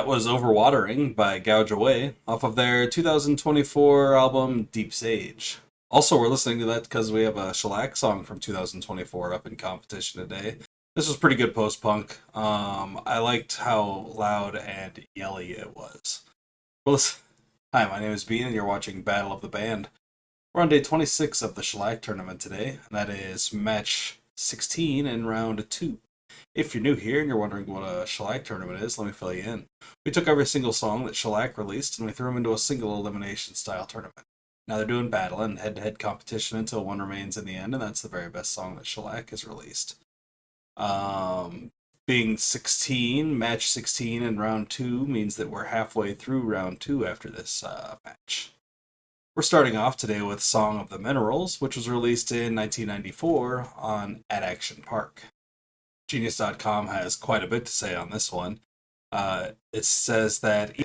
was Overwatering by Gouge Away off of their 2024 album Deep Sage. Also, we're listening to that because we have a Shellac song from 2024 up in competition today. This was pretty good post-punk. I liked how loud and yelly it was. Well, hi, my name is Bean and you're watching Battle of the Band. We're on day 26 of the Shellac tournament today, and that is match 16 in round 2. If you're new here and you're wondering what a Shellac tournament is, let me fill you in. We took every single song that Shellac released and we threw them into a single elimination style tournament. Now they're doing battle and head-to-head competition until one remains in the end, and that's the very best song that Shellac has released. Being 16, match 16 in round 2 means that we're halfway through round 2 after this match. We're starting off today with Song of the Minerals, which was released in 1994 on At Action Park. Genius.com has quite a bit to say on this one. It says that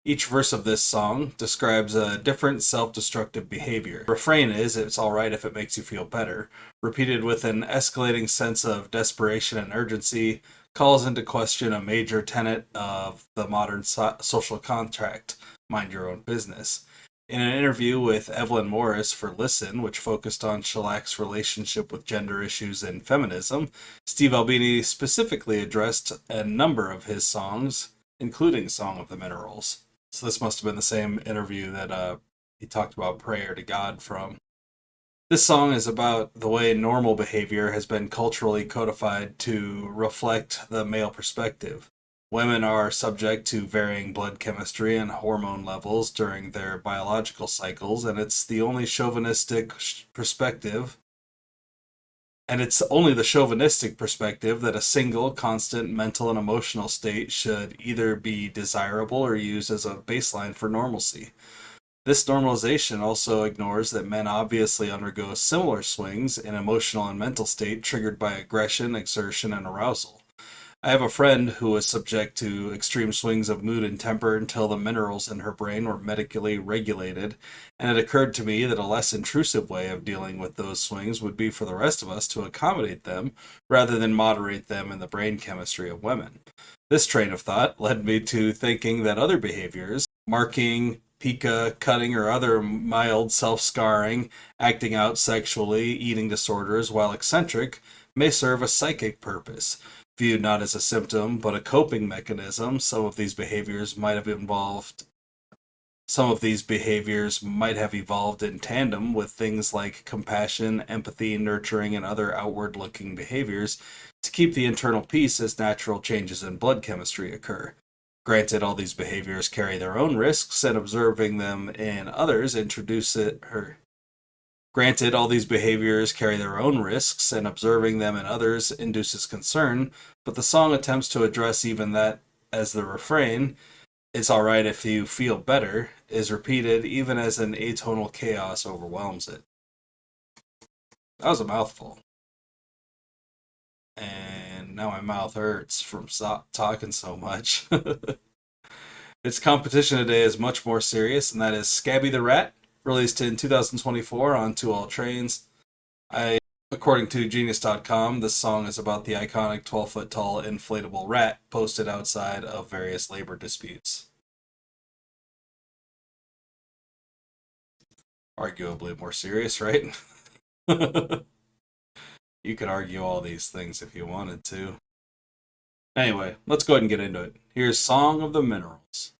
each verse of this song describes a different self-destructive behavior. The refrain is, "It's alright if it makes you feel better," repeated with an escalating sense of desperation and urgency, calls into question a major tenet of the modern social contract, mind your own business. In an interview with Evelyn Morris for Listen, which focused on Shellac's relationship with gender issues and feminism, Steve Albini specifically addressed a number of his songs, including Song of the Minerals. So this must have been the same interview that he talked about Prayer to God from. This song is about the way normal behavior has been culturally codified to reflect the male perspective. Women are subject to varying blood chemistry and hormone levels during their biological cycles, and it's the only chauvinistic perspective that a single, constant mental and emotional state should either be desirable or used as a baseline for normalcy. This normalization also ignores that men obviously undergo similar swings in emotional and mental state triggered by aggression, exertion, and arousal. I have a friend who was subject to extreme swings of mood and temper until the minerals in her brain were medically regulated, and it occurred to me that a less intrusive way of dealing with those swings would be for the rest of us to accommodate them rather than moderate them in the brain chemistry of women. This train of thought led me to thinking that other behaviors, marking, pica, cutting, or other mild self-scarring, acting out sexually, eating disorders, while eccentric, may serve a psychic purpose. Viewed not as a symptom, but a coping mechanism, some of these behaviors might have evolved in tandem with things like compassion, empathy, nurturing, and other outward-looking behaviors to keep the internal peace as natural changes in blood chemistry occur. Granted, all these behaviors carry their own risks, and observing them in others induces concern, but the song attempts to address even that, as the refrain, "It's alright if you feel better," is repeated even as an atonal chaos overwhelms it. That was a mouthful. And now my mouth hurts from talking so much. Its competition today is much more serious, and that is Scabby the Rat, released in 2024 on To All Trains. According to Genius.com, this song is about the iconic 12-foot-tall inflatable rat posted outside of various labor disputes. Arguably more serious, right? You could argue all these things if you wanted to. Anyway, let's go ahead and get into it. Here's Song of the Minerals.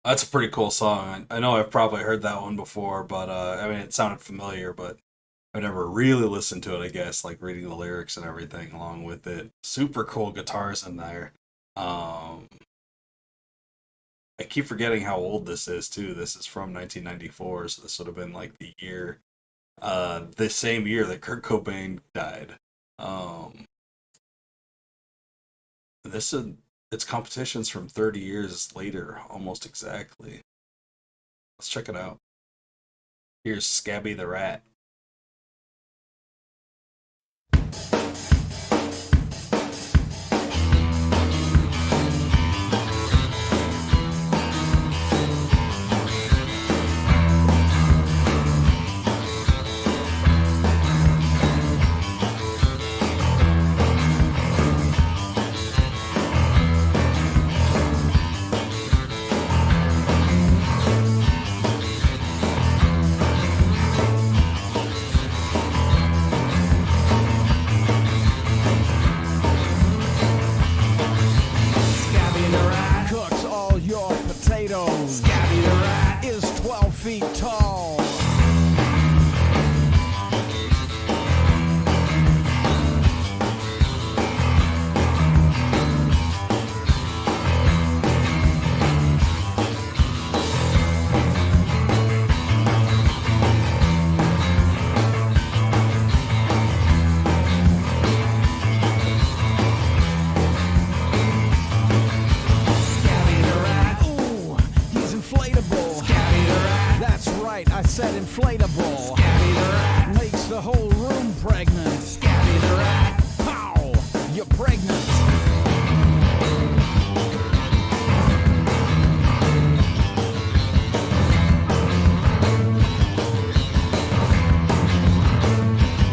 That's a pretty cool song. I know I've probably heard that one before, but I mean, it sounded familiar, but I've never really listened to it, I guess, like reading the lyrics and everything along with it. Super cool guitars in there. Um, I keep forgetting how old this is, too. This is from 1994, so this would have been like the same year that Kurt Cobain died. Um, this is It's competitions from 30 years later, almost exactly. Let's check it out. Here's Scabby the Rat. Scabby the Rat cooks all your potatoes. Scabby the Rat is 12 feet tall. Scabby the Rat, ooh, he's inflatable. Scabby the Rat, that's right, I said inflatable. Scabby the Rat makes the whole room pregnant. Scabby the Rat, pow, you're pregnant.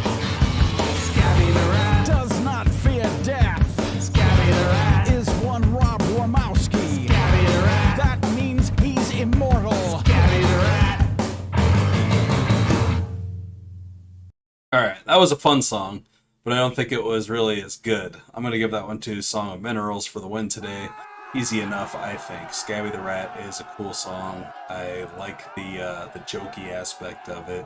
Scabby the Rat does not fear death. Scabby the Rat is one Rob Wormowski. Scabby the Rat, that means he's immortal. Scabby the Rat. Alright, that was a fun song, but I don't think it was really as good. I'm going to give that one to Song of Minerals for the win today. Easy enough, I think. Scabby the Rat is a cool song. I like the jokey aspect of it.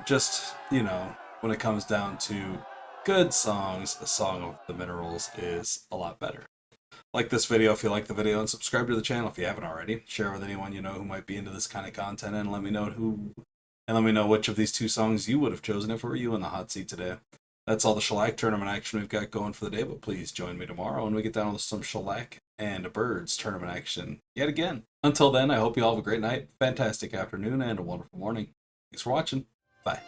Just, when it comes down to good songs, a Song of the Minerals is a lot better. Like this video if you like the video, and subscribe to the channel if you haven't already. Share with anyone you know who might be into this kind of content, and let me know which of these two songs you would have chosen if it were you in the hot seat today. That's all the shellac tournament action we've got going for the day, but please join me tomorrow when we get down with some shellac and birds tournament action yet again. Until then, I hope you all have a great night, fantastic afternoon, and a wonderful morning. Thanks for watching. Bye.